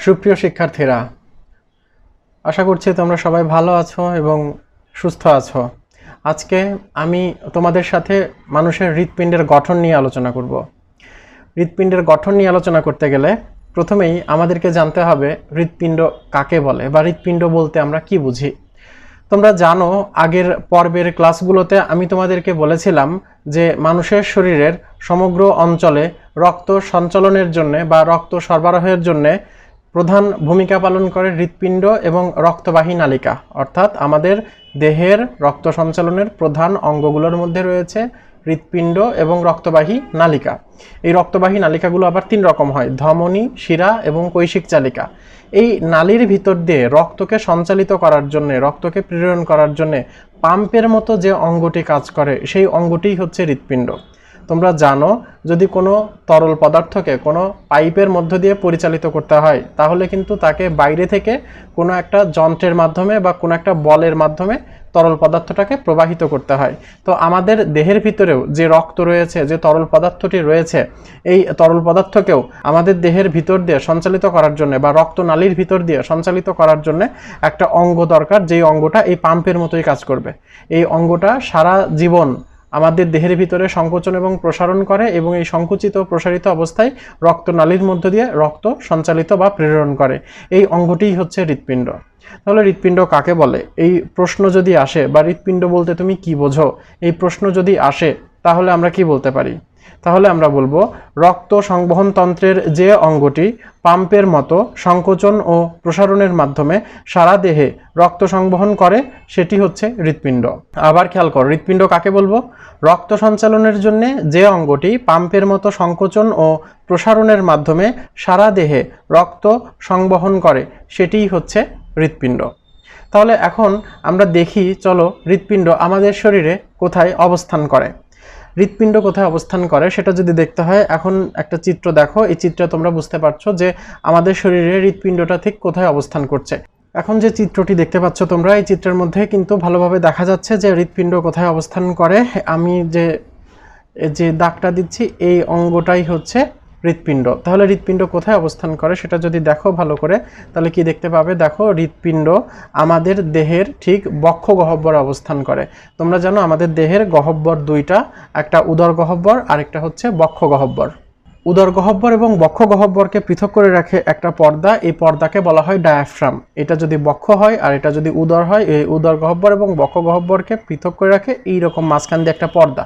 সুপ্রিয় শিক্ষার্থীরা, আশা করছি তোমরা সবাই ভালো আছো এবং সুস্থ আছো। আজকে আমি তোমাদের সাথে মানুষের হৃৎপিণ্ডের গঠন নিয়ে আলোচনা করব। হৃৎপিণ্ডের গঠন নিয়ে আলোচনা করতে গেলে প্রথমেই আমাদেরকে জানতে হবে হৃৎপিণ্ড কাকে বলে বা হৃৎপিণ্ড বলতে আমরা কি বুঝি। তোমরা জানো, আগের পর্বের ক্লাসগুলোতে আমি তোমাদেরকে বলেছিলাম যে মানুষের শরীরের সমগ্র অঞ্চলে রক্ত সঞ্চালনের জন্য বা রক্ত সরবরাহের জন্য প্রধান ভূমিকা পালন করে হৃৎপিণ্ড এবং রক্তবাহী নালিকা। অর্থাৎ আমাদের দেহের রক্ত সঞ্চালনের প্রধান অঙ্গগুলোর মধ্যে রয়েছে হৃৎপিণ্ড এবং রক্তবাহী নালিকা। এই রক্তবাহী নালিকাগুলো আবার তিন রকম হয়: ধমনী, শিরা এবং কৈশিক চালিকা। এই নালীর ভিতর দিয়ে রক্তকে সঞ্চালিত করার জন্য, রক্তকে প্রেরণ করার জন্য পাম্পের মতো যে অঙ্গটি কাজ করে সেই অঙ্গটিই হচ্ছে হৃৎপিণ্ড। তোমরা জানো, যদি কোনো তরল পদার্থকে কোনো পাইপের মধ্য দিয়ে পরিচালিত করতে হয় তাহলে কিন্তু তাকে বাইরে থেকে কোনো একটা যন্ত্রের মাধ্যমে বা কোনো একটা বলের মাধ্যমে তরল পদার্থটাকে প্রবাহিত করতে হয়। তো আমাদের দেহের ভিতরেও যে রক্ত রয়েছে, যে তরল পদার্থটি রয়েছে, এই তরল পদার্থকেও আমাদের দেহের ভিতর দিয়ে সঞ্চালিত করার জন্য বা রক্তনালীর ভিতর দিয়ে সঞ্চালিত করার জন্য একটা অঙ্গ দরকার, যেই অঙ্গটা এই পাম্পের মতোই কাজ করবে। এই অঙ্গটা সারা জীবন আমাদের দেহের ভিতরে সংকোচন এবং প্রসারণ করে এবং এই সংকুচিত প্রসারিত অবস্থায় রক্তনালীর মধ্য দিয়ে রক্ত সঞ্চালিত বা প্রেরণ করে। এই অঙ্গটিই হচ্ছে হৃৎপিণ্ড। তাহলে হৃৎপিণ্ড কাকে বলে এই প্রশ্ন যদি আসে, বা হৃৎপিণ্ড বলতে তুমি কি বোঝো, এই প্রশ্ন যদি আসে তাহলে আমরা কি বলতে পারি? তাহলে আমরা বলবো, রক্ত সংবহন তন্ত্রের যে অঙ্গটি পাম্পের মতো সংকোচন ও প্রসারণের মাধ্যমে সারা দেহে রক্ত সংবহন করে সেটি হচ্ছে হৃৎপিণ্ড। আবার খেয়াল করো, হৃৎপিণ্ড কাকে বলবো? রক্ত সঞ্চালনের জন্য যে অঙ্গটি পাম্পের মতো সংকোচন ও প্রসারণের মাধ্যমে সারা দেহে রক্ত সংবহন করে সেটিই হচ্ছে হৃৎপিণ্ড। তাহলে এখন আমরা দেখি, চলো হৃৎপিণ্ড আমাদের শরীরে কোথায় অবস্থান করে। হৃৎপিণ্ড কোথায় অবস্থান করে সেটা যদি দেখতে হয়, এখন একটা চিত্র দেখো। এই চিত্রে তোমরা বুঝতে পারছো যে আমাদের শরীরে হৃৎপিণ্ডটা ঠিক কোথায় অবস্থান করছে। এখন যে চিত্রটি দেখতে পাচ্ছ তোমরা, এই চিত্রের মধ্যে কিন্তু ভালোভাবে দেখা যাচ্ছে যে হৃৎপিণ্ড কোথায় অবস্থান করে। আমি যে দাগটা দিচ্ছি এই অঙ্গটাই হচ্ছে হৃৎপিণ্ড। তাহলে হৃৎপিণ্ড কোথায় অবস্থান করে সেটা যদি দেখো ভালো করে, তাহলে কি দেখতে পাবে? দেখো, হৃৎপিণ্ড আমাদের দেহের ঠিক বক্ষ গহ্বরে অবস্থান করে। তোমরা জানো আমাদের দেহের গহ্বর দুইটা, একটা উদর গহ্বর আর একটা হচ্ছে বক্ষ গহ্বর। উদর গহ্বর এবং বক্ষ গহ্বরকে পৃথক করে রাখে একটা পর্দা, এই পর্দাকে বলা হয় ডায়াফ্রাম। এটা যদি বক্ষ হয় আর এটা যদি উদর হয়, এই উদর গহ্বর এবং বক্ষ গহ্বরকে পৃথক করে রাখে এইরকম মাঝখান দিয়ে একটা পর্দা,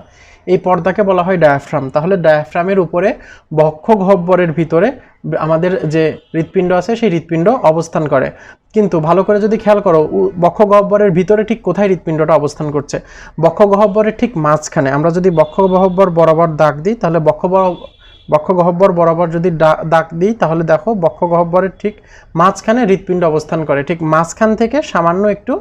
এই পর্দাকে বলা হয় ডায়াফ্রাম। তাহলে ডায়াফ্রামের উপরে বক্ষ গহ্বরের ভিতরে আমাদের যে হৃৎপিণ্ড আছে সেই হৃৎপিণ্ড অবস্থান করে। কিন্তু ভালো করে যদি খেয়াল করো, বক্ষ গহ্বরের ভিতরে ঠিক কোথায় হৃৎপিণ্ডটা অবস্থান করছে? বক্ষ গহ্বরের ঠিক মাঝখানে। আমরা যদি বক্ষ গহ্বর বরাবর দাগ দিই তাহলে বক্ষ গহ্বর বরাবর যদি দাগ দিই তাহলে দেখো বক্ষ গহ্বরের ঠিক মাঝখানে হৃৎপিণ্ড অবস্থান করে। ঠিক মাঝখান থেকে সামান্য একটু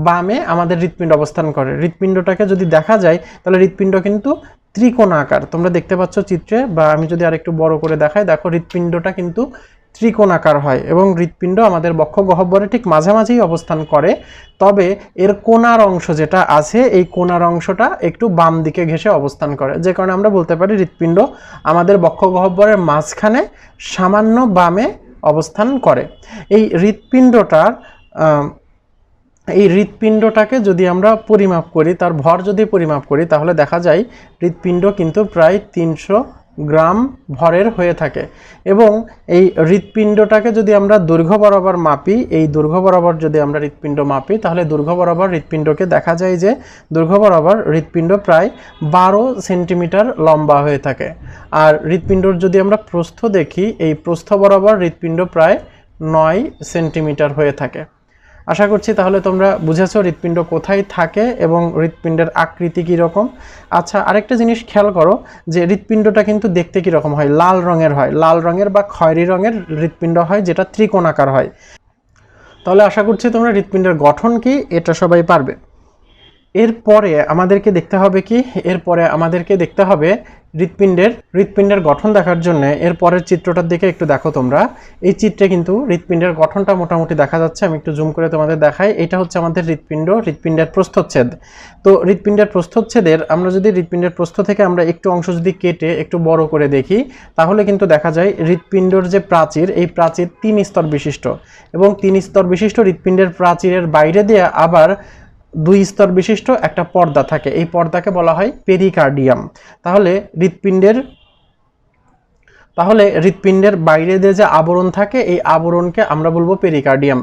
বামে আমাদের হৃৎপিণ্ড অবস্থান করে। হৃৎপিণ্ডটাকে যদি দেখা যায় তাহলে হৃৎপিণ্ড কিন্তু ত্রিকোণাকার। তোমরা দেখতে পাচ্ছ চিত্রে, বা আমি যদি আরেকটু বড় করে দেখাই, দেখো হৃৎপিণ্ডটা কিন্তু ত্রিকোণাকার হয় এবং হৃৎপিণ্ড আমাদের বক্ষ গহ্বরে ঠিক মাঝামাঝি অবস্থান করে। তবে এর কোণার অংশ যেটা আছে, এই কোণার অংশটা একটু বাম দিকে ঘেঁষে অবস্থান করে, যে কারণে আমরা বলতে পারি হৃৎপিণ্ড আমাদের বক্ষ গহ্বরের মাঝখানে সামান্য বামে অবস্থান করে। এই হৃৎপিণ্ডটাকে যদি আমরা পরিমাপ করি, তার ভর যদি পরিমাপ করি তাহলে দেখা যায় হৃৎপিণ্ড কিন্তু প্রায় 300 গ্রাম ভরের হয়ে থাকে। এবং এই হৃৎপিণ্ডটাকে যদি আমরা দৈর্ঘ্য বরাবর মাপি, এই দৈর্ঘ্য বরাবর যদি আমরা হৃৎপিণ্ড মাপি তাহলে দৈর্ঘ্য বরাবর হৃৎপিণ্ডকে দেখা যায় যে দৈর্ঘ্য বরাবর হৃৎপিণ্ড প্রায় 12 সেন্টিমিটার লম্বা হয়ে থাকে। আর হৃৎপিণ্ডর যদি আমরা প্রস্থ দেখি, এই প্রস্থ বরাবর হৃৎপিণ্ড প্রায় 9 সেন্টিমিটার হয়ে থাকে। আশা করছি তাহলে তোমরা বুঝেছো হৃৎপিণ্ড কোথায় থাকে এবং হৃৎপিণ্ডের আকৃতি কীরকম। আচ্ছা, আরেকটা জিনিস খেয়াল করো যে হৃৎপিণ্ডটা কিন্তু দেখতে কীরকম হয়? লাল রঙের হয়, লাল রঙের বা খয়েরি রঙের হৃৎপিণ্ড হয়, যেটা ত্রিকোণাকার হয়। তাহলে আশা করছি তোমরা হৃৎপিণ্ডের গঠন কি এটা সবাই পারবে। এরপরে আমাদেরকে দেখতে হবে কি? এরপরে আমাদেরকে দেখতে হবে হৃৎপিণ্ডের গঠন দেখার জন্য এর পরের চিত্রটার দিকে একটু দেখো তোমরা। এই চিত্রে কিন্তু হৃৎপিণ্ডের গঠনটা মোটামুটি দেখা যাচ্ছে। আমি একটু জুম করে তোমাদের দেখাই। এটা হচ্ছে আমাদের হৃৎপিণ্ডের প্রস্থচ্ছেদ। তো হৃৎপিণ্ডের প্রস্থচ্ছেদের আমরা যদি হৃৎপিণ্ডের প্রস্থ থেকে আমরা একটু অংশ যদি কেটে একটু বড় করে দেখি, তাহলে কিন্তু দেখা যায় হৃৎপিণ্ডর যে প্রাচীর, এই প্রাচীর 3 স্তর বিশিষ্ট, এবং 3 স্তর বিশিষ্ট হৃৎপিণ্ডের প্রাচীরের বাইরে দিয়ে আবার 2 স্তর বিশিষ্ট একটা পর্দা থাকে। এই পর্দাকে বলা হয় পেরিকার্ডিয়াম। তাহলে হৃৎপিণ্ডের বাইরে দিয়ে যে আবরণ থাকে, এই আবরণকে আমরা বলবো পেরিকার্ডিয়াম।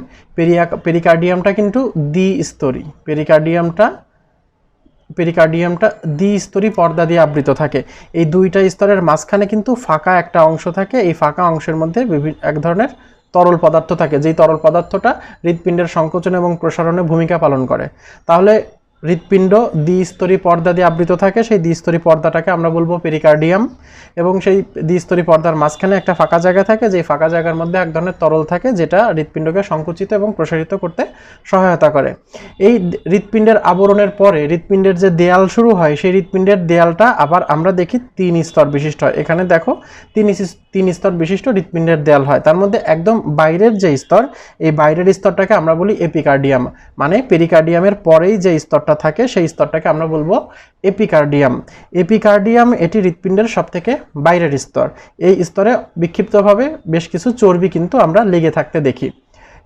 পেরিকার্ডিয়ামটা কিন্তু দ্বিস্তরী। পেরিকার্ডিয়ামটা দ্বিস্তরী পর্দা দিয়ে আবৃত থাকে। এই দুইটা স্তরের মাঝখানে কিন্তু ফাঁকা একটা অংশ থাকে। এই ফাঁকা অংশের মধ্যে এক ধরনের তরল পদার্থ থাকে, যেই তরল পদার্থটা হৃৎপিণ্ডের সংকোচন এবং প্রসারণে ভূমিকা পালন করে। তাহলে হৃৎপিণ্ড দ্বিস্তরী পর্দা দিয়ে আবৃত থাকে। সেই দ্বিস্তরী পর্দাটাকে আমরা বলবো পেরিকার্ডিয়াম, এবং সেই দ্বিস্তরী পর্দার মাঝখানে একটা ফাঁকা জায়গা থাকে, যে ফাঁকা জায়গার মধ্যে এক ধরনের তরল থাকে, যেটা হৃৎপিণ্ডকে সংকুচিত এবং প্রসারিত করতে সহায়তা করে। এই হৃৎপিণ্ডের আবরণের পরে হৃৎপিণ্ডের যে দেয়াল শুরু হয়, সেই হৃৎপিণ্ডের দেয়ালটা আবার আমরা দেখি 3 স্তর বিশিষ্ট হয়। এখানে দেখো 3 স্তর বিশিষ্ট হৃৎপিণ্ডের দেয়াল হয়। তার মধ্যে একদম বাইরের যে স্তর, এই বাইরের স্তরটাকে আমরা বলি এপিকার্ডিয়াম। মানে পেরিকার্ডিয়ামের পরেই যে স্তরটা থাকে, সেই স্তরটাকে আমরা বলবো এপিকার্ডিয়াম। এটি হৃৎপিণ্ডের সবথেকে বাইরের স্তর। এই স্তরে বিক্ষিপ্তভাবে বেশ কিছু চর্বি কিন্তু আমরা লেগে থাকতে দেখি।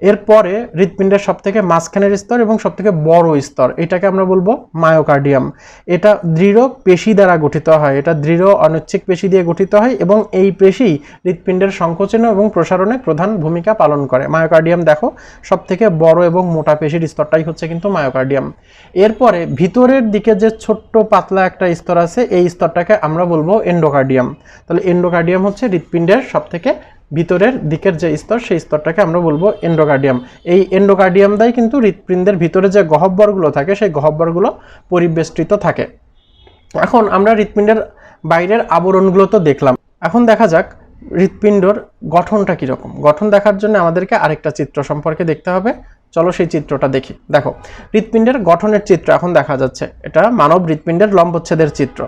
এরপরে হৃৎপিণ্ডের সবথেকে মাঝখানের স্তর এবং সবথেকে বড় স্তর, এটাকে আমরা বলবো মায়োকার্ডিয়াম। এটা দৃঢ় পেশি দ্বারা গঠিত হয়। এটা দৃঢ় অনৈচ্ছিক পেশি দিয়ে গঠিত হয়, এবং এই পেশি হৃৎপিণ্ডের সংকোচনে এবং প্রসারণে প্রধান ভূমিকা পালন করে। মায়োকার্ডিয়াম দেখো সবথেকে বড় এবং মোটা পেশির স্তরটাই হচ্ছে কিন্তু মায়োকার্ডিয়াম। এরপরে ভিতরের দিকে যে ছোট্ট পাতলা একটা স্তর আছে, এই স্তরটাকে আমরা বলবো এন্ডোকার্ডিয়াম। তাহলে এন্ডোকার্ডিয়াম হচ্ছে হৃৎপিণ্ডের সবথেকে ভিতরের দিকের যে স্তর, সেই স্তরটাকে আমরা বলবো এন্ডোকার্ডিয়াম। এই এন্ডোকার্ডিয়াম দ্বারাই কিন্তু হৃৎপিণ্ডের ভিতরে যে গহ্বরগুলো থাকে, সেই গহ্বরগুলো পরিবেষ্টিত থাকে। এখন আমরা হৃৎপিণ্ডের বাইরের আবরণগুলো তো দেখলাম। এখন দেখা যাক হৃৎপিণ্ডর গঠনটা কীরকম। গঠন দেখার জন্য আমাদেরকে আরেকটা চিত্র সম্পর্কে দেখতে হবে। চলো সেই চিত্রটা দেখি। দেখো হৃৎপিণ্ডের গঠনের চিত্র এখন দেখা যাচ্ছে। এটা মানব হৃৎপিণ্ডের লম্বচ্ছেদের চিত্র।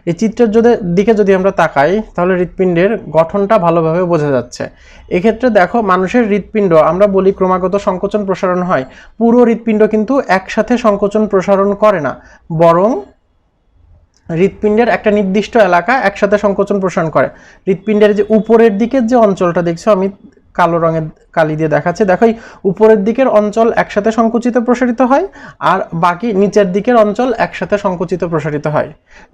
এই চিত্রের দিকে যদি আমরা তাকাই, তাহলে হৃৎপিণ্ডের গঠনটা ভালোভাবে বোঝা যাচ্ছে। এক্ষেত্রে দেখো মানুষের হৃৎপিণ্ড আমরা বলি ক্রমাগত সংকোচন প্রসারণ হয়। পুরো হৃৎপিণ্ড কিন্তু একসাথে সংকোচন প্রসারণ করে না, বরং হৃৎপিণ্ডের একটা নির্দিষ্ট এলাকা একসাথে সংকোচন প্রসারণ করে। হৃৎপিণ্ডের যে উপরের দিকের যে অঞ্চলটা দেখছো, আমি কালো রঙের কালি দিয়ে দেখাচ্ছি। দেখো এই উপরের দিকের অঞ্চল একসাথে সংকুচিত প্রসারিত হয়, আর বাকি নিচের দিকের অঞ্চল একসাথে সংকুচিত প্রসারিত হয়।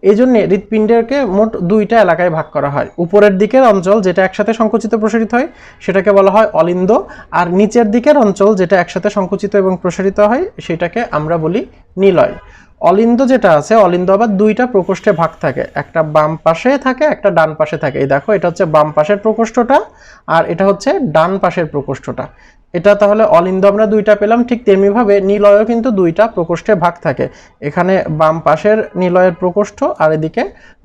এই জন্য হৃৎপিণ্ডকে মোট 2টা এলাকায় ভাগ করা হয়। উপরের দিকের অঞ্চল যেটা একসাথে সংকুচিত প্রসারিত হয়, সেটাকে বলা হয় অলিন্দ, আর নিচের দিকের অঞ্চল যেটা একসাথে সংকুচিত এবং প্রসারিত হয়, সেটাকে আমরা বলি নিলয়। অলিন্দ যেটা আছে, অলিন্দ আবার 2টা প্রকোষ্ঠে ভাগ থাকে, একটা বাম পাশে থাকে, একটা ডান পাশে থাকে। এই দেখো এটা হচ্ছে বাম পাশের প্রকোষ্ঠটা, আর এটা হচ্ছে ডান পাশের প্রকোষ্ঠটা। এটা তাহলে অলিন্দ আমরা 2টা পেলাম। ঠিক তেমনিভাবে নিলয়ও কিন্তু 2টা প্রকোষ্ঠে ভাগ থাকে। এখানে বাম পাশের নিলয়ের প্রকোষ্ঠ, আর এদিকে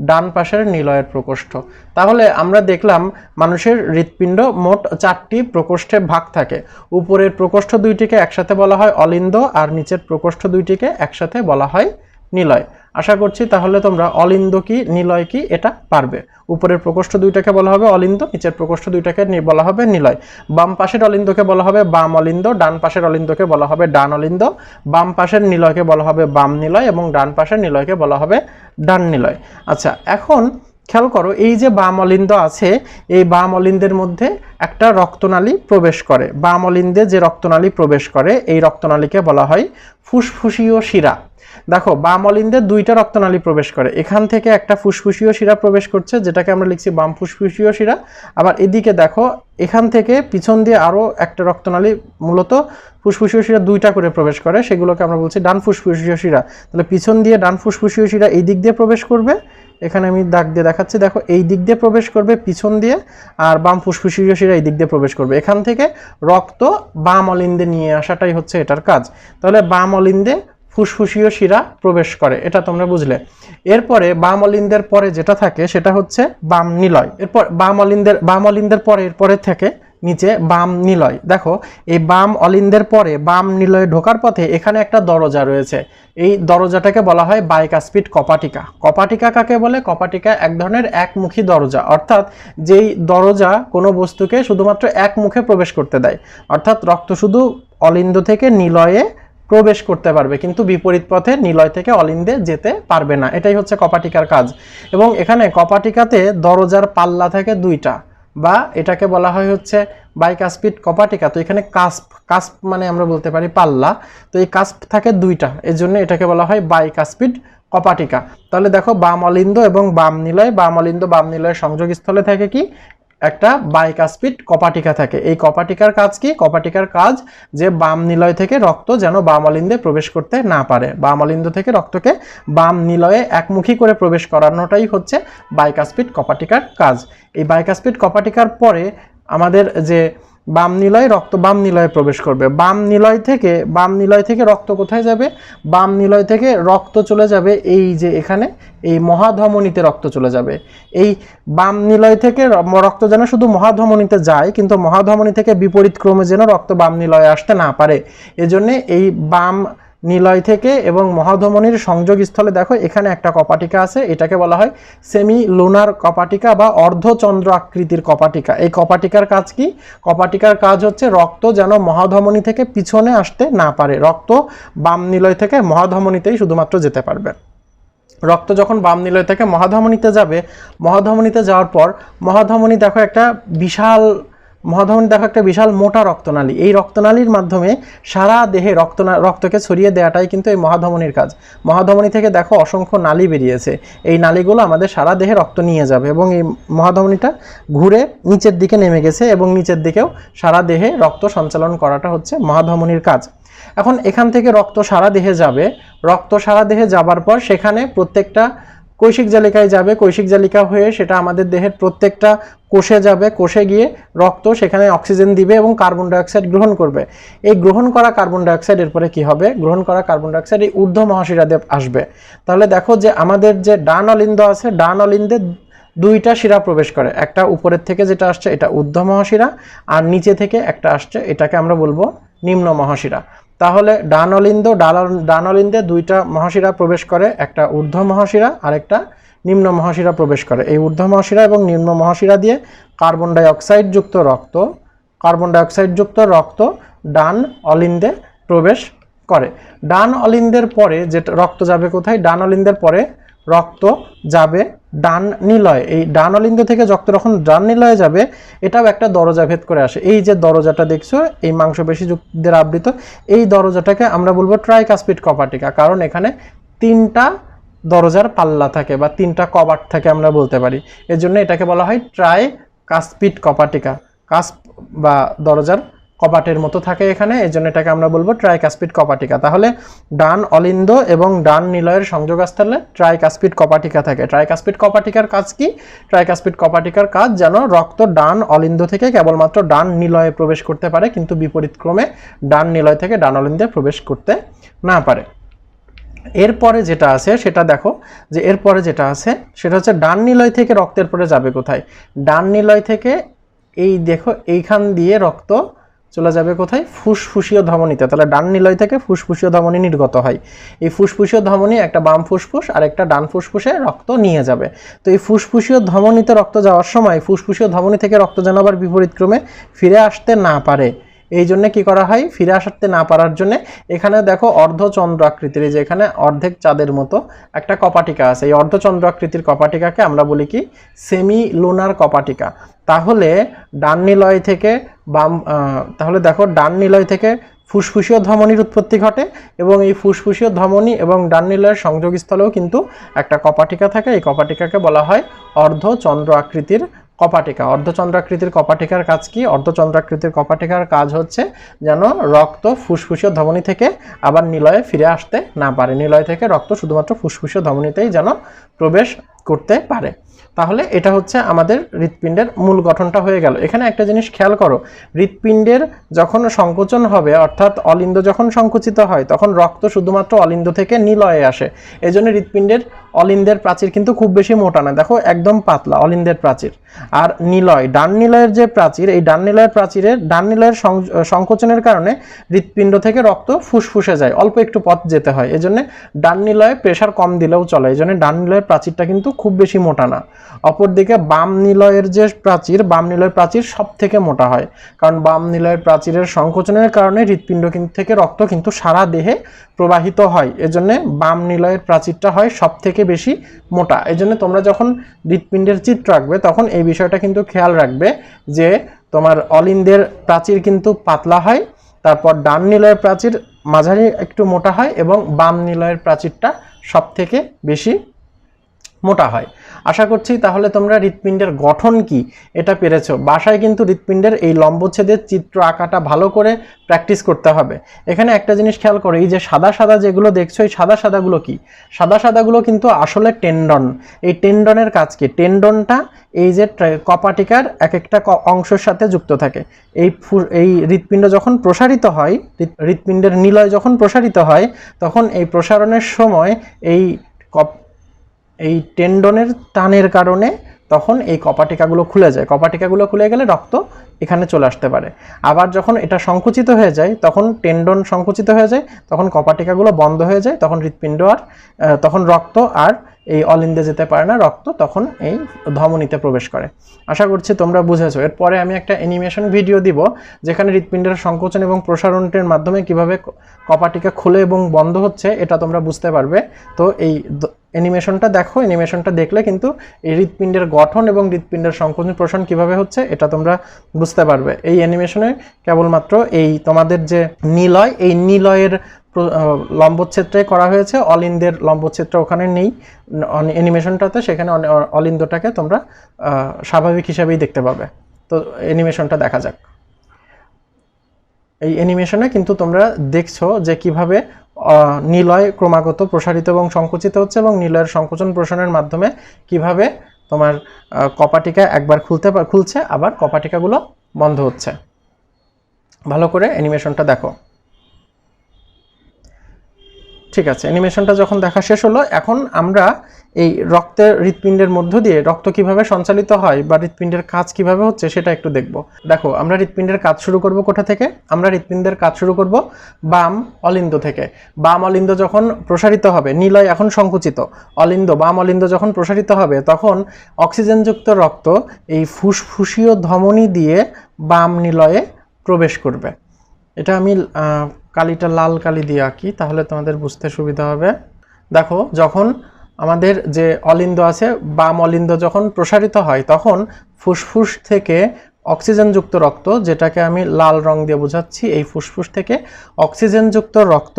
ডান পাশের নিলয়ের প্রকোষ্ঠ। তাহলে আমরা দেখলাম মানুষের হৃৎপিণ্ড মোট 4টি প্রকোষ্ঠে ভাগ থাকে। উপরের প্রকোষ্ঠ 2টিকে একসাথে বলা হয় অলিন্দ, আর নিচের প্রকোষ্ঠ 2টিকে একসাথে বলা হয় নিলয়। আশা করছি তাহলে তোমরা অলিন্দ কি নিলয় কি এটা পারবে। উপরের প্রকোষ্ঠ 2টাকে বলা হবে অলিন্দ, নিচের প্রকোষ্ঠ 2টাকে বলা হবে নিলয়। বাম পাশের অলিন্দকে বলা হবে বাম অলিন্দ, ডান পাশের অলিন্দকে বলা হবে ডান অলিন্দ। বাম পাশের নিলয়কে বলা হবে বাম নিলয়, এবং ডান পাশের নিলয়কে বলা হবে ডান নিলয়। আচ্ছা, এখন খেয়াল করো, এই যে বাম অলিন্দ আছে, এই বাম অলিন্দের মধ্যে একটা রক্তনালী প্রবেশ করে। বাম অলিন্দে যে রক্তনালী প্রবেশ করে, এই রক্তনালীকে বলা হয় ফুসফুসীয় শিরা। দেখো বাম অলিন্দে 2টা রক্তনালী প্রবেশ করে। এখান থেকে একটা ফুসফুসীয় শিরা প্রবেশ করছে, যেটাকে আমরা লিখছি বাম ফুসফুসীয় শিরা। আবার এদিকে দেখো এখান থেকে পিছন দিয়ে আরো একটা রক্তনালী, মূলত ফুসফুসীয় শিরা 2টা করে প্রবেশ করে, সেগুলোকে আমরা বলছি ডান ফুসফুসীয় শিরা। তাহলে পিছন দিয়ে ডান ফুসফুসীয় শিরা এই দিক দিয়ে প্রবেশ করবে, এখানে আমি দাগ দিয়ে দেখাচ্ছি। দেখো এই দিক দিয়ে প্রবেশ করবে পিছন দিয়ে, আর বাম ফুসফুসীয় শিরা এই দিক দিয়ে প্রবেশ করবে। এখান থেকে রক্ত বাম অলিন্দে নিয়ে আসাটাই হচ্ছে এটার কাজ। তাহলে বাম অলিন্দে ফুসফুসীয় শিরা প্রবেশ করে, এটা তোমরা বুঝলে। এরপরে বাম অলিন্দের পরে যেটা থাকে সেটা হচ্ছে বাম নিলয়। এরপর বাম অলিন্দের পরে এরপরে থাকে নিচে বাম নিলয়। দেখো এই বাম অলিন্দের পরে বাম নিলয়ে ঢোকার পথে এখানে একটা দরজা রয়েছে, এই দরজাটাকে বলা হয় বাইকাস্পিড কপাটিকা। কপাটিকা কাকে বলে? কপাটিকা এক ধরনের একমুখী দরজা, অর্থাৎ যেই দরজা কোনো বস্তুকে শুধুমাত্র এক মুখে প্রবেশ করতে দেয়, অর্থাৎ রক্ত শুধু অলিন্দ থেকে নিলয়ে প্রবেশ করতে পারবে, কিন্তু বিপরীত পথে নিলয় থেকে অলিন্দে যেতে পারবে না। এটাই হচ্ছে কপাটিকার কাজ। এবং এখানে কপাটিকাতে দরজার পাল্লা থাকে দুইটা, বা এটাকে বলা হয় হচ্ছে বাইকাস্পিড কপাটিকা। তো এখানে কাস্প, কাস্প মানে আমরা বলতে পারি পাল্লা, তো এই কাস্প থাকে দুইটা, এই জন্য এটাকে বলা হয় বাইকাস্পিড কপাটিকা। তাহলে দেখো বাম অলিন্দ এবং বাম নিলয়, বাম অলিন্দ বাম নিলয়ের সংযোগস্থলে থাকে কি একটা বাইকাস্পিড কপাটিকা থাকে। এই কপাটিকার কাজ কি? কপাটিকার কাজ যে বাম নিলয় থেকে রক্ত যেন বাম অলিন্দে প্রবেশ করতে না পারে, বাম অলিন্দ থেকে রক্তকে বাম নিলয়ে একমুখী করে প্রবেশ করানোটাই হচ্ছে বাইকাস্পিড কপাটিকার কাজ। এই বাইকাস্পিড কপাটিকার পরে আমাদের যে বাম নিলয়, রক্ত বাম নিলয়ে প্রবেশ করবে। বাম নিলয় থেকে রক্ত কোথায় যাবে? বাম নিলয় থেকে রক্ত চলে যাবে এই যে এখানে এই মহাধমনীতে রক্ত চলে যাবে। এই বাম নিলয় থেকে রক্ত যেন শুধু মহাধমনীতে যায়, কিন্তু মহাধমনী থেকে বিপরীত ক্রমে যেন রক্ত বাম নিলয়ে আসতে না পারে, এজন্য এই বাম নিলয় থেকে এবং মহাধমনীর সংযোগস্থলে দেখো এখানে একটা কপাটিকা আছে, এটাকে বলা হয় সেমি লুনার কপাটিকা বা অর্ধচন্দ্র আকৃতির কপাটিকা। এই কপাটিকার কাজ কি? কপাটিকার কাজ হচ্ছে রক্ত যেন মহাধমনী থেকে পিছনে আসতে না পারে, রক্ত বাম নিলয় থেকে মহাধমনীতেই শুধুমাত্র যেতে পারবে। রক্ত যখন বাম নিলয় থেকে মহাধমনীতে যাবে, মহাধমনীতে যাওয়ার পর মহাধমনী দেখো একটা বিশাল মোটা রক্তনালী, এই রক্তনালীর মাধ্যমে সারা দেহে রক্তকে ছড়িয়ে দেওয়াটাই কিন্তু এই মহাধমনীর কাজ। মহাধমনী থেকে দেখো অসংখ্য নালী বেরিয়েছে, এই নালীগুলো আমাদের সারা দেহে রক্ত নিয়ে যাবে, এবং এই মহাধমনীটা ঘুরে নিচের দিকে নেমে গেছে, এবং নিচের দিকেও সারা দেহে রক্ত সঞ্চালন করাটা হচ্ছে মহাধমনীর কাজ। এখন এখান থেকে রক্ত সারা দেহে যাবে, রক্ত সারা দেহে যাবার পর সেখানে প্রত্যেকটা কৈশিক জালিকায় যাবে, কৈশিক জালিকা হয়ে সেটা আমাদের দেহের প্রত্যেকটা কোষে যাবে, কোষে গিয়ে রক্ত সেখানে অক্সিজেন দিবে এবং কার্বন ডাইঅক্সাইড গ্রহণ করবে। এই গ্রহণ করা কার্বন ডাইঅক্সাইড এরপরে কি হবে? গ্রহণ করা কার্বন ডাইঅক্সাইড এই ঊর্ধ্ব মহাশিরাতে আসবে। তাহলে দেখো যে আমাদের যে ডান অলিন্দ আছে, ডান অলিন্দে দুইটা শিরা প্রবেশ করে, একটা উপরের থেকে যেটা আসছে এটা ঊর্ধ্ব মহাশিরা, আর নিচে থেকে একটা আসছে এটাকে আমরা বলবো নিম্ন মহাশিরা। তাহলে ডান অলিন্দে দুইটা মহাশিরা প্রবেশ করে, একটা ঊর্ধ্ব মহাশিরা আর একটা নিম্ন মহাশিরা প্রবেশ করে। এই ঊর্ধ্ব মহাশিরা এবং নিম্ন মহাশিরা দিয়ে কার্বন ডাইঅক্সাইড যুক্ত রক্ত ডান অলিন্দে প্রবেশ করে। ডান অলিন্দের পরে যেটা রক্ত যাবে কোথায়? ডান অলিন্দের পরে রক্ত যাবে ডান নিলয়ে। এই ডান অলিন্দ থেকে রক্ত যখন ডান নিলয়ে যাবে, এটাও একটা দরজা ভেদ করে আসে। এই যে দরজাটা দেখছো এই মাংসপেশি যুক্তদের আবৃত, এই দরজাটাকে আমরা বলবো ট্রাইকাস্পিড কপাটিকা, কারণ এখানে তিনটা দরজার পাল্লা থাকে বা তিনটা কবাট থাকে আমরা বলতে পারি, এর জন্য এটাকে বলা হয় ট্রাইকাস্পিড কপাটিকা। কাস্প বা দরজার কপাটের মতো থাকে এখানে, এই জন্য এটাকে আমরা বলবো ট্রাইকাস্পিড কপাটিকা। তাহলে ডান অলিন্দ এবং ডান নিলয়ের সংযোগস্থলে ট্রাইকাস্পিড কপাটিকা থাকে। ট্রাইকাস্পিড কপাটিকার কাজ কি? ট্রাইকাস্পিড কপাটিকার কাজ যেন রক্ত ডান অলিন্দ থেকে কেবলমাত্র ডান নিলয়ে প্রবেশ করতে পারে, কিন্তু বিপরীত ক্রমে ডান নিলয় থেকে ডান অলিন্দে প্রবেশ করতে না পারে। এরপরে যেটা আছে সেটা দেখো, যে এরপরে যেটা আছে সেটা হচ্ছে ডান নিলয় থেকে রক্তের পরে যাবে কোথায়? ডান নিলয় থেকে এই দেখো এইখান দিয়ে রক্ত চলে যাবে কোথায়? ফুসফুসীয় ধমনীতে। তাহলে ডান নিলয় থেকে ফুসফুসীয় ধমনী নির্গত হয়। এই ফুসফুসীয় ধমনী একটা বাম ফুসফুস আর একটা ডান ফুসফুসে রক্ত নিয়ে যাবে। তো এই ফুসফুসীয় ধমনীতে রক্ত যাওয়ার সময় ফুসফুসীয় ধমনী থেকে রক্ত যেন আবার বিপরীত ক্রমে ফিরে আসতে না পারে, এই জন্য কি করা হয়? ফিরে আসতে না পারার জন্য এখানে দেখো অর্ধচন্দ্র আকৃতির, এই যে এখানে অর্ধেক চাঁদের মতো একটা কপাটিকা আছে, এই অর্ধচন্দ্র আকৃতির কপাটিকাকে আমরা বলি কি? সেমি লুনার কপাটিকা। তাহলে ডান নিলয় থেকে তাহলে দেখো ডান নিলয় থেকে ফুসফুসীয় ধমনীর উৎপত্তি ঘটে, এবং এই ফুসফুসীয় ধমনী এবং ডান নিলয়ের সংযোগস্থলেও কিন্তু একটা কপাটিকা থাকে। এই কপাটিকাকে বলা হয় অর্ধচন্দ্র আকৃতির কপাটিকা। অর্ধচন্দ্রাকৃতির কপাটিকার কাজ কি? অর্ধচন্দ্রাকৃতির কপাটিকার কাজ হচ্ছে যেন রক্ত ফুসফুসীয় ধমনী থেকে আবার নিলয়ে ফিরে আসতে না পারে, নিলয় থেকে রক্ত শুধুমাত্র ফুসফুসীয় ধমনীতেই যেন প্রবেশ করতে পারে। তাহলে এটা হচ্ছে আমাদের হৃৎপিণ্ডের মূল গঠনটা হয়ে গেল। এখানে একটা জিনিস খেয়াল করো, হৃৎপিণ্ডের যখন সংকোচন হবে, অর্থাৎ অলিন্দ যখন সংকুচিত হয়, তখন রক্ত শুধুমাত্র অলিন্দ থেকে নিলয়ে আসে। এজন্য হৃৎপিণ্ডের অলিন্দের প্রাচীর কিন্তু খুব বেশি মোটা না, দেখো একদম পাতলা অলিন্দের প্রাচীর। আর নিলয়, ডান নিলয়ের যে প্রাচীর, এই ডান নিলয়ের প্রাচীরের ডান নিলয়ের সংকোচনের কারণে হৃৎপিণ্ড থেকে রক্ত ফুসফুসে যায়, অল্প একটু পথ যেতে হয়, এজন্য ডান নিলয়ে প্রেশার কম দিলেও চলে, এই জন্য ডান নিলয়ের প্রাচীরটা কিন্তু খুব বেশি মোটা না। অপরদিকে বাম নিলয়ের যে প্রাচীর, বাম নিলয়ের প্রাচীর সব থেকে মোটা হয়, কারণ বাম নিলয়ের প্রাচীরের সংকোচনের কারণে হৃৎপিণ্ড থেকে রক্ত কিন্তু সারা দেহে প্রবাহিত হয়, এজন্য বাম নিলয়ের প্রাচীরটা হয় সব থেকে বেশি মোটা। এজন্য তোমরা যখন হৃৎপিণ্ডের চিত্র আঁকবে তখন এই বিষয়টা কিন্তু খেয়াল রাখবে যে তোমার অলিন্দের প্রাচীর কিন্তু পাতলা হয়, তারপর ডান নিলয়ের প্রাচীর মাঝারি একটু মোটা হয় এবং বাম নিলয়ের প্রাচীরটা সব থেকে বেশি মোটা হয়। আশা করছি তাহলে তোমরা হৃৎপিণ্ডের গঠন কি এটা পেরেছো। বাসায় কিন্তু হৃৎপিণ্ডের এই লম্বচ্ছেদের চিত্র আঁকাটা ভালো করে প্র্যাকটিস করতে হবে। এখানে একটা জিনিস খেয়াল করো, এই যে সাদা সাদা যেগুলো দেখছো, এই সাদা সাদাগুলো কি? সাদা সাদাগুলো কিন্তু আসলে টেন্ডন। এই টেন্ডনের কাজ কি? টেন্ডনটা এই যে কপাটিকার এক একটা অংশের সাথে যুক্ত থাকে। এই হৃৎপিণ্ড যখন প্রসারিত হয়, হৃৎপিণ্ডের নিলয় যখন প্রসারিত হয়, তখন এই প্রসারণের সময় এই টেন্ডনের টানের কারণে তখন এই কপাটিকাগুলো খুলে যায়। কপাটিকাগুলো খুলে গেলে রক্ত এখানে চলে আসতে পারে। আবার যখন এটা সংকুচিত হয়ে যায়, তখন টেন্ডন সংকুচিত হয়ে যায়, তখন কপাটিকাগুলো বন্ধ হয়ে যায়, তখন হৃৎপিণ্ড তখন রক্ত আর এই অলিন্দে যেতে পারে না, রক্ত তখন এই ধমনীতে প্রবেশ করে। আশা করছি তোমরা বুঝেছো। এরপরে আমি একটা অ্যানিমেশন ভিডিও দিব যেখানে হৃৎপিণ্ডের সংকোচন এবং প্রসারণের মাধ্যমে কিভাবে কপাটিকা খুলে এবং বন্ধ হচ্ছে এটা তোমরা বুঝতে পারবে। তো এই অ্যানিমেশনটা দেখো, অ্যানিমেশনটা দেখলে কিন্তু এই হৃৎপিণ্ডের গঠন এবং হৃৎপিণ্ডের সংকোচন প্রসারণ কিভাবে হচ্ছে এটা তোমরা বুঝতে পারবে। এই অ্যানিমেশনে কেবলমাত্র এই তোমাদের যে নিলয়, এই নিলয়ের লম্বচ্ছেদটাই করা হয়েছে, অলিন্দের লম্বচ্ছেদটা ওখানে নেই অ্যানিমেশনটাতে, সেখানে অলিন্দটাকে তোমরা স্বাভাবিক হিসাবেই দেখতে পাবে। তো অ্যানিমেশনটা দেখা যাক। এই অ্যানিমেশনে কিন্তু তোমরা দেখছো যে কিভাবে নিলয় ক্রমাগত প্রসারিত এবং সংকুচিত হচ্ছে এবং নিলয়ের সংকোচন প্রসারণের মাধ্যমে কিভাবে তোমার কপাটিকা একবার খুলছে, আবার কপাটিকাগুলো বন্ধ হচ্ছে। ভালো করে অ্যানিমেশনটা দেখো। ঠিক আছে, অ্যানিমেশনটা যখন দেখা শেষ হলো, এখন আমরা এই রক্তের হৃৎপিণ্ডের মধ্য দিয়ে রক্ত কিভাবে সঞ্চালিত হয় বা হৃৎপিণ্ডের কাজ কিভাবে হচ্ছে সেটা একটু দেখব। দেখো, আমরা হৃৎপিণ্ডের কাজ শুরু করব কোথা থেকে? আমরা হৃৎপিণ্ডের কাজ শুরু করব বাম অলিন্দ থেকে। বাম অলিন্দ যখন প্রসারিত হবে, নিলয় এখন সংকুচিত, বাম অলিন্দ যখন প্রসারিত হবে, তখন অক্সিজেনযুক্ত রক্ত এই ফুসফুসীয় ধমনী দিয়ে বাম নিলয়ে প্রবেশ করবে। এটা আমি কালিটা লাল কালি দিয়ে আঁকি, তাহলে তোমাদের বুঝতে সুবিধা হবে। দেখো, যখন আমাদের যে অলিন্দ আছে, বাম অলিন্দ যখন প্রসারিত হয়, তখন ফুসফুস থেকে অক্সিজেনযুক্ত রক্ত, যেটাকে আমি লাল রং দিয়ে বোঝাচ্ছি, এই ফুসফুস থেকে অক্সিজেনযুক্ত রক্ত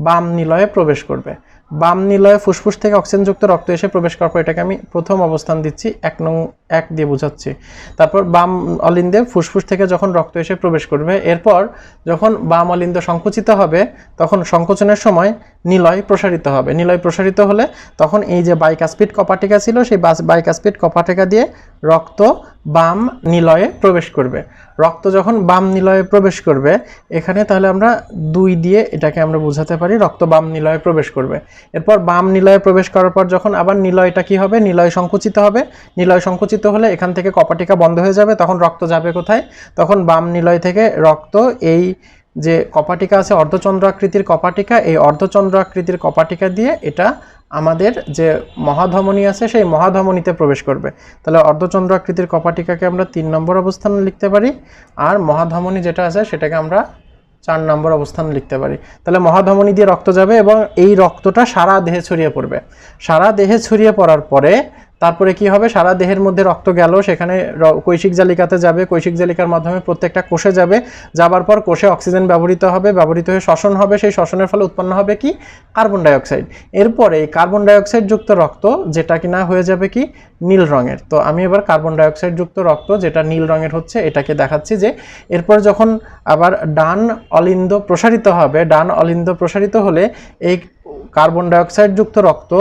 বাম নিলয়ে প্রবেশ করবে। বাম নিলয়ে ফুসফুস থেকে অক্সিজেনযুক্ত রক্ত এসে প্রবেশ করার পর এটাকে আমি প্রথম অবস্থান দিচ্ছি, 1 নং 1 দিয়ে বোঝাচ্ছি। তারপর বাম অলিন্দে ফুসফুস থেকে যখন রক্ত এসে প্রবেশ করবে, এরপর যখন বাম অলিন্দ সংকুচিত হবে, তখন সংকোচনের সময় নিলয় প্রসারিত হবে। নিলয় প্রসারিত হলে তখন এই যে বাইকাস্পিড কপাটিকা ছিল, সেই বাইকাস্পিড কপাটিকা দিয়ে রক্ত বাম নিলয়ে প্রবেশ করবে। রক্ত যখন বাম নিলয়ে প্রবেশ করবে, এখানে তাহলে আমরা 2 দিয়ে এটাকে আমরা বোঝাতে পারি, রক্ত বাম নিলয়ে প্রবেশ করবে। এরপর বাম নিলয়ে প্রবেশ করার পর যখন আবার নিলয়টা কি হবে? নিলয় সংকুচিত হবে। নিলয় সংকুচিত হলে এখান থেকে কপাটিকা বন্ধ হয়ে যাবে, তখন রক্ত যাবে কোথায়? তখন বাম নিলয় থেকে রক্ত এই যে কপাটিকা আছে, অর্ধচন্দ্র আকৃতির কপাটিকা, এই অর্ধচন্দ্র আকৃতির কপাটিকা দিয়ে এটা আমাদের যে মহাধমনী আছে সেই মহাধমনীতে প্রবেশ করবে। তাহলে অর্ধচন্দ্র আকৃতির কপাটিকাকে আমরা 3 নম্বর অবস্থানে লিখতে পারি, আর মহাধমনী যেটা আছে সেটাকে আমরা 4 নম্বর অবস্থানে লিখতে পারি। তাহলে মহাধমনী দিয়ে রক্ত যাবে এবং এই রক্তটা সারা দেহে ছড়িয়ে পড়বে। সারা দেহে ছড়িয়ে পড়ার পরে তারপরে কি হবে? সারা দেহের মধ্যে রক্ত গেল, সেখানে কৈশিক জালিকাতে যাবে, কৈশিক জালিকার মাধ্যমে প্রত্যেকটা কোষে যাবে, যাবার পর কোষে অক্সিজেন ব্যবহৃত হবে, ব্যবহৃত হয়ে শ্বসন হবে, সেই শ্বসনের ফলে উৎপন্ন হবে কি? Carbon dioxide. এরপরে এই কার্বন ডাইঅক্সাইড যুক্ত রক্ত যেটা কিনা হয়ে যাবে কি? নীল রঙের। তো আমি এবার কার্বন ডাইঅক্সাইড যুক্ত রক্ত যেটা নীল রঙের হচ্ছে এটাকে দেখাচ্ছি যে এরপর যখন আবার ডান অলিন্দ প্রসারিত হবে, ডান অলিন্দ প্রসারিত হলে এই কার্বন ডাইঅক্সাইড যুক্ত রক্ত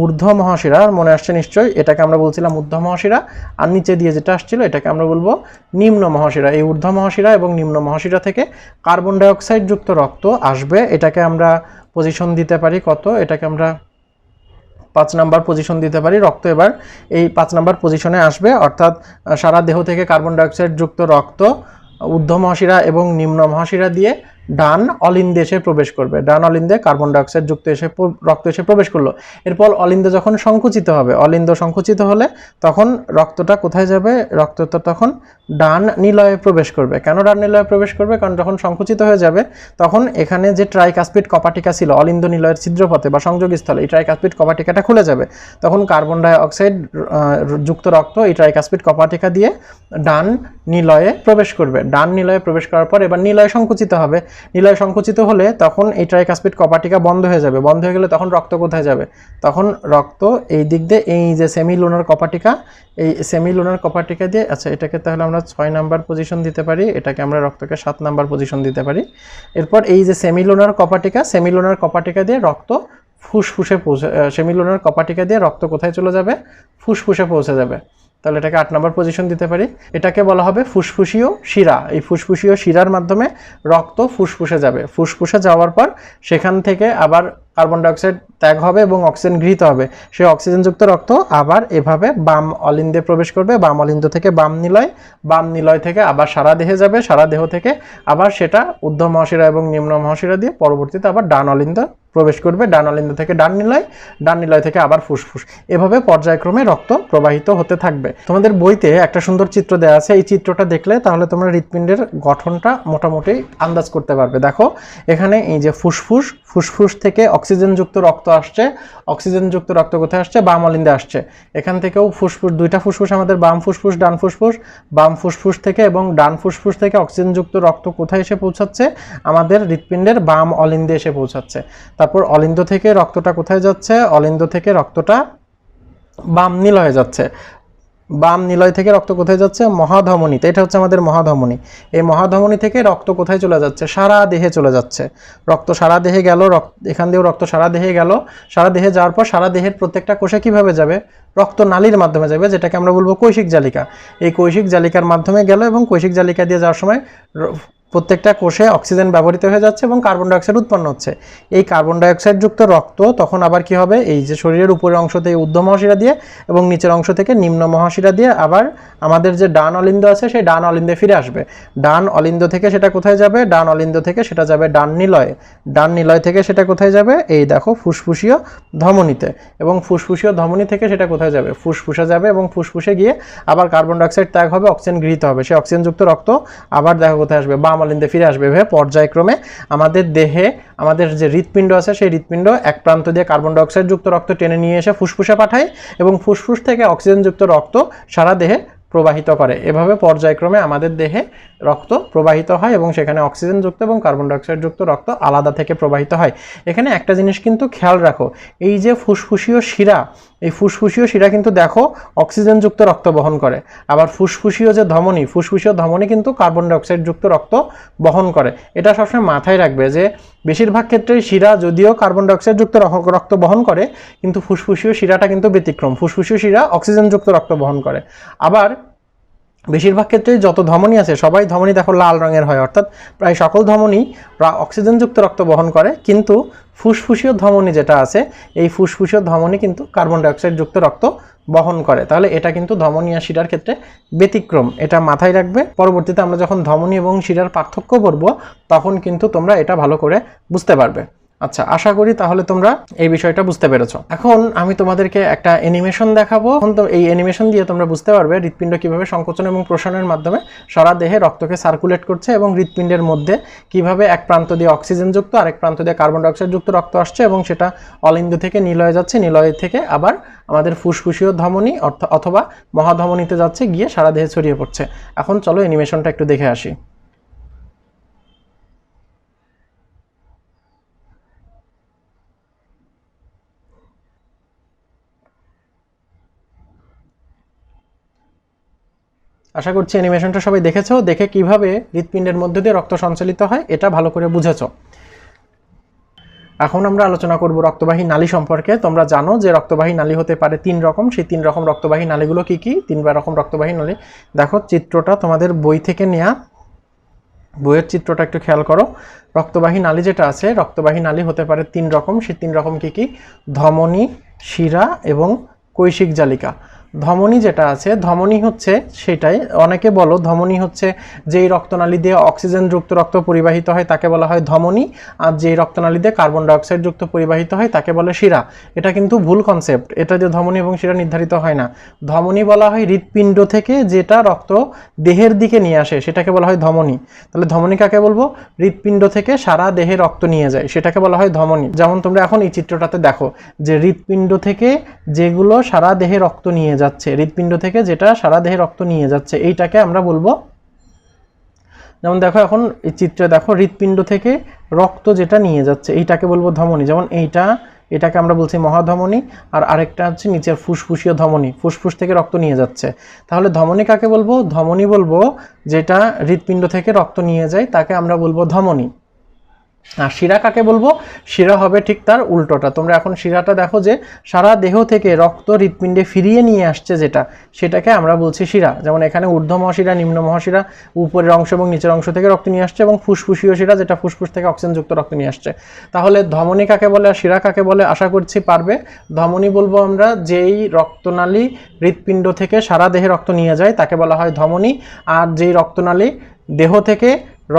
ঊর্ধ্ব মহাশিরা, মনে আসছে নিশ্চয়ই, এটাকে আমরা বলছিলাম ঊর্ধ্ব মহাশিরা, আর নিচে দিয়ে যেটা আসছিল এটাকে আমরা বলবো নিম্ন মহাশিরা। এই ঊর্ধ্ব মহাশিরা এবং নিম্ন মহাশিরা থেকে কার্বন ডাইঅক্সাইড যুক্ত রক্ত আসবে। এটাকে আমরা পজিশন দিতে পারি কত? এটাকে আমরা 5 নাম্বার পজিশন দিতে পারি। রক্ত এবার এই 5 নাম্বার পজিশনে আসবে, অর্থাৎ সারা দেহ থেকে কার্বন ডাইঅক্সাইড যুক্ত রক্ত ঊর্ধ্ব মহাশিরা এবং নিম্ন মহাশিরা দিয়ে ডান অলিন্দে এসে প্রবেশ করবে। ডান অলিন্দে কার্বন ডাইঅক্সাইড যুক্ত রক্ত এসে প্রবেশ করলো। এরপর অলিন্দ যখন সংকুচিত হবে, অলিন্দ সংকুচিত হলে তখন রক্তটা কোথায় যাবে? রক্তটা তখন ডান নিলয়ে প্রবেশ করবে। কেন ডান নিলয়ে প্রবেশ করবে? কারণ যখন সংকুচিত হয়ে যাবে তখন এখানে যে ট্রাইকাসপিড কপাটিকা ছিল অলিন্দ নিলয়ের ছিদ্রপথে বা সংযোগস্থলে, এই ট্রাইকাসপিড কপাটিকাটা খুলে যাবে। তখন কার্বন ডাইঅক্সাইড যুক্ত রক্ত এই ট্রাইকাসপিড কপাটিকা দিয়ে ডান নিলয়ে প্রবেশ করবে। ডান নিলয়ে প্রবেশ করার পর এবার নিলয় সংকুচিত হবে। নিলয় সংকুচিত হলে তখন এই ট্রাইকাসপিড কপাটিকা বন্ধ হয়ে যাবে। বন্ধ হয়ে গেলে তখন রক্ত কোথায় যাবে? তখন রক্ত এই দিক দিয়ে এই যে সেমিলুনার কপাটিকা, এই সেমিলুনার কপাটিকা দিয়ে, আচ্ছা এটাকে তাহলে আমরা 6 নাম্বার পজিশন দিতে পারি, এটাকে আমরা রক্তকে 7 নাম্বার পজিশন দিতে পারি। এরপর এই যে সেমিলুনার কপাটিকা দিয়ে রক্ত ফুসফুসে পৌঁছে, সেমিলুনার কপাটিকা দিয়ে রক্ত কোথায় চলে যাবে? ফুসফুসে পৌঁছে যাবে। তাহলে এটাকে 8 নম্বর পজিশন দিতে পারি। এটাকে বলা হবে ফুসফুসীয় শিরা। এই ফুসফুসীয় শিরার মাধ্যমে রক্ত ফুসফুসে যাবে। ফুসফুসে যাওয়ার পর সেখান থেকে আবার কার্বন ডাইঅক্সাইড ত্যাগ হবে এবং অক্সিজেন গৃহীত হবে। সেই অক্সিজেনযুক্ত রক্ত আবার এভাবে বাম অলিন্দে প্রবেশ করবে। বাম অলিন্দ থেকে বাম নিলয় থেকে আবার সারা দেহে যাবে। সারা দেহ থেকে আবার সেটা ঊর্ধ্ব মহাশিরা এবং নিম্ন মহাশিরা দিয়ে পরবর্তীতে আবার ডান অলিন্দ প্রবেশ করবে। ডান অলিন্দ থেকে ডান নিলয় থেকে আবার ফুসফুস। এভাবে পর্যায়ক্রমে রক্ত প্রবাহিত হতে থাকবে। তোমাদের বইতে একটা সুন্দর চিত্র দেওয়া আছে, এই চিত্রটা দেখলে তাহলে তোমরা হৃৎপিণ্ডের গঠনটা মোটামুটি আন্দাজ করতে পারবে। দেখো এখানে এই যে ফুসফুস থেকে অক্সিজেনযুক্ত রক্ত আসছে। অক্সিজেনযুক্ত রক্ত কোথায় আসছে? বাম অলিন্দে আসছে। এখান থেকেও দুইটা ফুসফুস আমাদের, বাম ফুসফুস ডান ফুসফুস। বাম ফুসফুস থেকে এবং ডান ফুসফুস থেকে অক্সিজেনযুক্ত রক্ত কোথায় এসে পৌঁছাচ্ছে? আমাদের হৃৎপিণ্ডের বাম অলিন্দে এসে পৌঁছাচ্ছে। তারপর অলিন্দ থেকে রক্তটা কোথায় যাচ্ছে? অলিন্দ থেকে রক্তটা বাম নিলয়ে যাচ্ছে। বাম নিলয় থেকে রক্ত কোথায় যাচ্ছে? মহাধমনীতে। এটা হচ্ছে আমাদের মহাধমনী। এই মহাধমনী থেকে রক্ত কোথায় চলে যাচ্ছে? সারা দেহে চলে যাচ্ছে। রক্ত সারা দেহে গেল, এখান দিয়েও রক্ত সারা দেহে গেল। সারা দেহে যাওয়ার পর সারা দেহের প্রত্যেকটা কোষে কিভাবে যাবে? রক্ত নালীর মাধ্যমে যাবে, যেটাকে আমরা বলবো কৈশিক জালিকা। এই কৈশিক জালিকার মাধ্যমে গেল এবং কৈশিক জালিকা দিয়ে যাওয়ার সময় প্রত্যেকটা কোষে অক্সিজেন ব্যবহৃত হয়ে যাচ্ছে এবং কার্বন ডাইঅক্সাইড উৎপন্ন হচ্ছে। এই কার্বন ডাইঅক্সাইড যুক্ত রক্ত তখন আবার কি হবে? এই যে শরীরের উপরের অংশ থেকে ঊর্ধ্ব মহাশিরা দিয়ে এবং নিচের অংশ থেকে নিম্ন মহাশিরা দিয়ে আবার আমাদের যে ডান অলিন্দ আছে সেই ডান অলিন্দে ফিরে আসবে। ডান অলিন্দ থেকে সেটা কোথায় যাবে? ডান অলিন্দ থেকে সেটা যাবে ডান নিলয়ে। ডান নিলয় থেকে সেটা কোথায় যাবে? এই দেখো ফুসফুসীয় ধমনীতে। এবং ফুসফুসীয় ধমনী থেকে সেটা কোথায় যাবে? ফুসফুসে যাবে এবং ফুসফুসে গিয়ে আবার কার্বন ডাইঅক্সাইড ত্যাগ হবে, অক্সিজেন গৃহীত হবে। সেই অক্সিজেনযুক্ত রক্ত আবার দেখো কোথায় আসবে? বাম অলিন্দে ফিরে আসবে। এভাবে পর্যায়ক্রমে আমাদের দেহে আমাদের যে হৃৎপিণ্ড আছে সেই হৃৎপিণ্ড এক প্রান্ত দিয়ে কার্বন ডাইঅক্সাইড যুক্ত রক্ত টেনে নিয়ে এসে ফুসফুসে পাঠায় এবং ফুসফুস থেকে অক্সিজেন যুক্ত রক্ত সারা দেহে প্রবাহিত করে। এভাবে পর্যায়ক্রমে আমাদের দেহে রক্ত প্রবাহিত হয় এবং সেখানে অক্সিজেন যুক্ত এবং কার্বন ডাইঅক্সাইড যুক্ত রক্ত আলাদা থেকে প্রবাহিত হয়। এখানে একটা জিনিস কিন্তু খেয়াল রাখো, এই যে ফুসফুসীয় শিরা, এই ফুসফুসীয় শিরা কিন্তু দেখো অক্সিজেন যুক্ত রক্ত বহন করে। আবার ফুসফুসীয় যে ধমনী, ফুসফুসীয় ধমনী কিন্তু কার্বন ডাইঅক্সাইড যুক্ত রক্ত বহন করে। এটা সবসময় মাথায় রাখবে যে বেশিরভাগ ক্ষেত্রে শিরা যদিও কার্বন ডাইঅক্সাইড যুক্ত রক্ত বহন করে, কিন্তু ফুসফুসীয় শিরাটা কিন্তু ব্যতিক্রম। ফুসফুসীয় শিরা অক্সিজেন যুক্ত রক্ত বহন করে। আবার বেশিরভাগ ক্ষেত্রে যত ধমনী আছে সবাই ধমনী দেখো লাল রঙের হয়, অর্থাৎ প্রায় সকল ধমনী অক্সিজেনযুক্ত রক্ত বহন করে, কিন্তু ফুসফুসীয় ধমনী যেটা আছে এই ফুসফুসীয় ধমনী কিন্তু কার্বন ডাইঅক্সাইড যুক্ত রক্ত বহন করে। তাহলে এটা কিন্তু ধমনী আর শিরার ক্ষেত্রে ব্যতিক্রম, এটা মাথায় রাখবে। পরবর্তীতে আমরা যখন ধমনী এবং শিরার পার্থক্য করব তখন কিন্তু তোমরা এটা ভালো করে বুঝতে পারবে। আচ্ছা, আশা করি তাহলে তোমরা এই বিষয়টা বুঝতে পেরেছো। এখন আমি তোমাদেরকে একটা অ্যানিমেশন দেখাবো। এখন তো এই অ্যানিমেশন দিয়ে তোমরা বুঝতে পারবে হৃৎপিণ্ড কিভাবে সংকোচন এবং প্রসারণের মাধ্যমে সারা দেহে রক্তকে সার্কুলেট করছে এবং হৃৎপিণ্ডের মধ্যে কিভাবে এক প্রান্ত দিয়ে অক্সিজেন যুক্ত আরেক প্রান্ত দিয়ে কার্বন ডাইঅক্সাইড যুক্ত রক্ত আসছে এবং সেটা অলিন্দ থেকে নিলয়ে যাচ্ছে, নিলয় থেকে আবার আমাদের ফুসফুসীয় ধমনী অথবা মহাধমনীতে যাচ্ছে, গিয়ে সারা দেহে ছড়িয়ে পড়ছে। এখন চলো অ্যানিমেশনটা একটু দেখে আসি। আশা করছি অ্যানিমেশনটা সবাই দেখেছো, দেখে কিভাবে হৃৎপিণ্ডের মধ্যে দিয়ে রক্ত সঞ্চালিত হয় এটা ভালো করে বুঝেছো। এখন আমরা আলোচনা করব রক্তবাহী নালী সম্পর্কে। তোমরা জানো যে রক্তবাহী নালী হতে পারে 3 রকম। সেই 3 রকম রক্তবাহী নালীগুলো কি কি? 3 রকম রক্তবাহী নালী। দেখো চিত্রটা তোমাদের বই থেকে নেওয়া, বইয়ের চিত্রটা একটু খেয়াল করো। রক্তবাহী নালী যেটা আছে, রক্তবাহী নালী হতে পারে 3 রকম। সেই 3 রকম কি কি? ধমনী, শিরা এবং কৈশিক জালিকা। ধমনী যেটা আছে, ধমনী হচ্ছে সেটাই, অনেকে বলো ধমনী হচ্ছে যেই রক্তনালী দিয়ে অক্সিজেনযুক্ত রক্ত পরিবাহিত হয় তাকে বলা হয় ধমনী, আর যেই রক্তনালী দিয়ে কার্বন ডাইঅক্সাইড যুক্ত পরিবাহিত হয় তাকে বলে শিরা। এটা কিন্তু ভুল কনসেপ্ট, এটা যে ধমনী এবং শিরা নির্ধারিত হয় না। ধমনী বলা হয় হৃৎপিণ্ড থেকে যেটা রক্ত দেহের দিকে নিয়ে আসে সেটাকে বলা হয় ধমনী। তাহলে ধমনী কাকে বলবো? হৃৎপিণ্ড থেকে সারা দেহে রক্ত নিয়ে যায় সেটাকে বলা হয় ধমনী। যেমন তোমরা এখন এই চিত্রটাতে দেখো যে হৃৎপিণ্ড থেকে যেগুলো সারা দেহে রক্ত নিয়ে যাচ্ছে, হৃৎপিণ্ড থেকে যেটা সারা দেহে রক্ত নিয়ে যাচ্ছে এইটাকে আমরা বলবো, যেমন দেখো এখন এই চিত্রে দেখো হৃৎপিণ্ড থেকে রক্ত যেটা নিয়ে যাচ্ছে এইটাকে বলবো ধমনী। যেমন এটাকে আমরা বলছি মহাধমনী, আর আরেকটা হচ্ছে নিচের ফুসফুসীয় ধমনী, ফুসফুস থেকে রক্ত নিয়ে যাচ্ছে। তাহলে ধমনী কাকে বলবো? ধমনী বলবো যেটা হৃৎপিণ্ড থেকে রক্ত নিয়ে যায় তাকে আমরা বলবো ধমনী। আর শিরা কাকে বলবো? শিরা হবে ঠিক তার উল্টোটা। তোমরা এখন শিরাটা দেখো যে সারা দেহ থেকে রক্ত হৃৎপিণ্ডে ফিরিয়ে নিয়ে আসছে যেটা, সেটাকে আমরা বলছি শিরা। যেমন এখানে ঊর্ধ্ব মহাশিরা, নিম্ন মহাশিরা, উপরের অংশ এবং নিচের অংশ থেকে রক্ত নিয়ে আসছে, এবং ফুসফুসীয় শিরা যেটা ফুসফুস থেকে অক্সিজেনযুক্ত রক্ত নিয়ে আসছে। তাহলে ধমনী কাকে বলে আর শিরা কাকে বলে আশা করছি পারবে। ধমনী বলবো আমরা যেই রক্তনালী হৃৎপিণ্ড থেকে সারা দেহে রক্ত নিয়ে যায় তাকে বলা হয় ধমনী, আর যেই রক্তনালী দেহ থেকে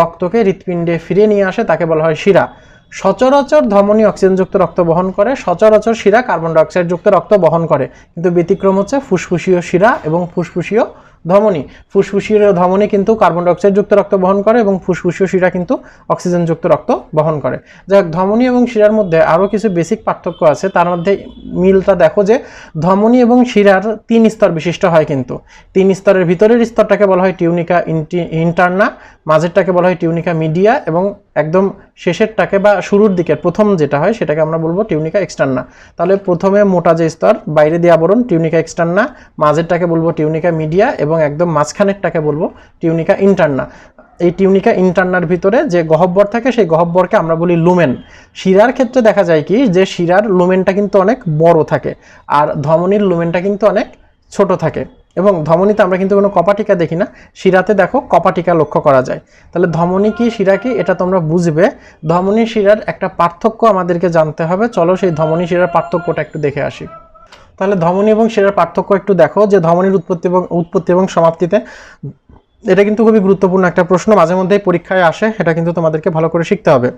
রক্তকে হৃৎপিণ্ডে ফিরিয়ে নিয়ে আসে তাকে বলা হয় শিরা। সচরাচর ধমনী অক্সিজেনযুক্ত রক্ত বহন করে, সচরাচর শিরা কার্বন ডাইঅক্সাইড যুক্ত রক্ত বহন করে, কিন্তু ব্যতিক্রম হচ্ছে ফুসফুসীয় শিরা এবং ফুসফুসীয় ধমনী। ফুসফুসীয় ধমনী কিন্তু কার্বন ডাইঅক্সাইড যুক্ত রক্ত বহন করে এবং ফুসফুসীয় শিরা কিন্তু অক্সিজেনযুক্ত রক্ত বহন করে। যাই হোক, ধমনী এবং শিরার মধ্যে আরও কিছু বেসিক পার্থক্য আছে। তার মধ্যে মিলটা দেখো যে ধমনী এবং শিরার 3 স্তর বিশিষ্ট হয়, কিন্তু 3 স্তরের ভিতরের স্তরটাকে বলা হয় টিউনিকা ইন্টারনা, মাঝেরটাকে বলা হয় টিউনিকা মিডিয়া, এবং একদম শেষেরটাকে বা শুরুর দিকের প্রথম যেটা হয় সেটাকে আমরা বলবো টিউনিকা এক্সটার্না। তাহলে প্রথমে মোটা যে স্তর বাইরে দিয়ে আবরণ টিউনিকা এক্সটার্না, মাঝেরটাকে বলবো টিউনিকা মিডিয়া, এবং একদম মাঝখানেরটাকে বলবো টিউনিকা ইন্টারনা। এই টিউনিকা ইন্টারনার ভিতরে যে গহ্বর থাকে সেই গহ্বরকে আমরা বলি লুমেন। শিরার ক্ষেত্রে দেখা যায় কি যে শিরার লুমেনটা কিন্তু অনেক বড় থাকে, আর ধমনীর লুমেনটা কিন্তু অনেক ছোট থাকে। এবং ধমনীতে আমরা কিন্তু কোনো কপাটিকা দেখি না, শিরাতে দেখো কপাটিকা লক্ষ্য করা যায়। তাহলে ধমনী কি শিরা কি এটা তোমরা বুঝবে। ধমনী শিরার একটা পার্থক্য আমাদেরকে জানতে হবে। চলো সেই ধমনী শিরার পার্থক্যটা একটু দেখে আসি। তাহলে ধমনী এবং শিরার পার্থক্য একটু দেখো যে ধমনীর উৎপত্তি এবং সমাপ্তিতে, এটা কিন্তু খুবই গুরুত্বপূর্ণ একটা প্রশ্ন, মাঝে মধ্যেই পরীক্ষায় আসে, এটা কিন্তু তোমাদেরকে ভালো করে শিখতে হবে।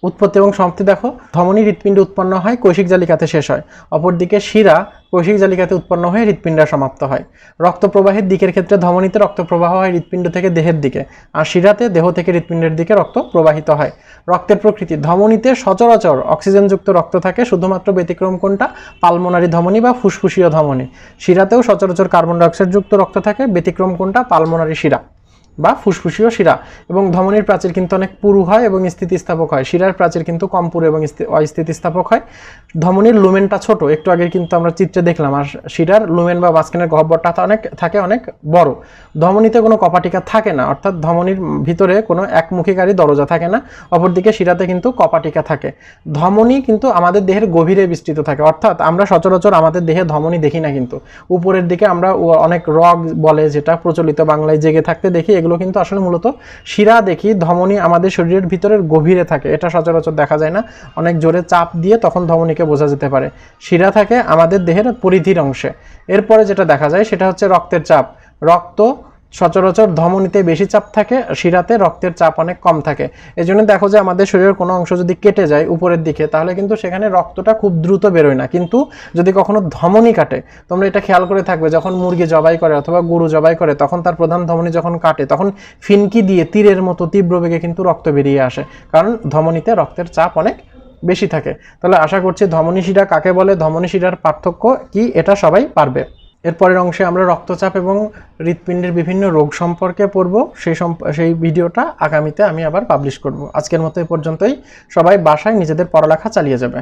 উৎপত্তি এবং সমাপ্তি দেখো, ধমনী হৃৎপিণ্ডে উৎপন্ন হয়, কৈশিক জালিকাতে শেষ হয়। অপরদিকে শিরা কৈশিক জালিকাতে উৎপন্ন হয়ে হৃৎপিণ্ডে সমাপ্ত হয়। রক্ত প্রবাহের দিকের ক্ষেত্রে ধমনীতে রক্ত প্রবাহ হয় হৃৎপিণ্ড থেকে দেহের দিকে, আর শিরাতে দেহ থেকে হৃৎপিণ্ডের দিকে রক্ত প্রবাহিত হয়। রক্তের প্রকৃতি, ধমনীতে সচরাচর অক্সিজেনযুক্ত রক্ত থাকে, শুধুমাত্র ব্যতিক্রম কোনটা? পালমোনারি ধমনী বা ফুসফুসীয় ধমনী। শিরাতেও সচরাচর কার্বন ডাইঅক্সাইড যুক্ত রক্ত থাকে, ব্যতিক্রম কোনটা? পালমোনারি শিরা বা ফুসফুসীয় শিরা। এবং ধমনীর প্রাচীর কিন্তু অনেক পুরু হয় এবং স্থিতিস্থাপক হয়, শিরার প্রাচীর কিন্তু কম পুরু এবং অস্থিতিস্থাপক হয়। ধমনীর লুমেনটা ছোট, একটু আগে কিন্তু আমরা চিত্রে দেখলাম, আর শিরার লুমেন বা মাঝখানের গহ্বরটা অনেক বড়। ধমনীতে কোনো কপাটিকা থাকে না, অর্থাৎ ধমনীর ভিতরে কোনো একমুখীকারী দরজা থাকে না। অপরদিকে শিরাতে কিন্তু কপাটিকা থাকে। ধমনী কিন্তু আমাদের দেহের গভীরে বিস্তৃত থাকে, অর্থাৎ আমরা সচরাচর আমাদের দেহে ধমনী দেখি না, কিন্তু উপরের দিকে আমরা অনেক রগ বলে যেটা প্রচলিত বাংলায় জেগে থাকতে দেখি, এগুলো কিন্তু আসলে মূলত শিরা দেখি। ধমনী আমাদের শরীরের ভিতরের গভীরে থাকে, এটা সচরাচর দেখা যায় না, অনেক জোরে চাপ দিয়ে তখন ধমনীকে বোঝা যেতে পারে। শিরা থাকে আমাদের দেহের পরিধির অংশে। এরপরে যেটা দেখা যায় সেটা হচ্ছে রক্তের চাপ। রক্ত সচরাচর ধমনীতে বেশি চাপ থাকে, শিরাতে রক্তের চাপ অনেক কম থাকে। এই জন্য দেখো যে আমাদের শরীরের কোনো অংশ যদি কেটে যায় উপরের দিকে, তাহলে কিন্তু সেখানে রক্তটা খুব দ্রুত বেরোয় না। কিন্তু যদি কখনো ধমনী কাটে, তোমরা এটা খেয়াল করে থাকবে, যখন মুরগি জবাই করে অথবা গরু জবাই করে, তখন তার প্রধান ধমনী যখন কাটে তখন ফিনকি দিয়ে তীরের মতো তীব্র বেগে কিন্তু রক্ত বেরিয়ে আসে, কারণ ধমনীতে রক্তের চাপ অনেক বেশি থাকে। তাহলে আশা করছি ধমনী শিরা কাকে বলে, ধমনী শিরার পার্থক্য কি, এটা সবাই পারবে। এরপরের অংশে আমরা রক্তচাপ এবং হৃৎপিণ্ডের বিভিন্ন রোগ সম্পর্কে পড়ব। সেই ভিডিওটা আগামীতে আমি আবার পাবলিশ করব। আজকের মতো এ পর্যন্তই। সবাই বাসায় নিজেদের পড়ালেখা চালিয়ে যাবে।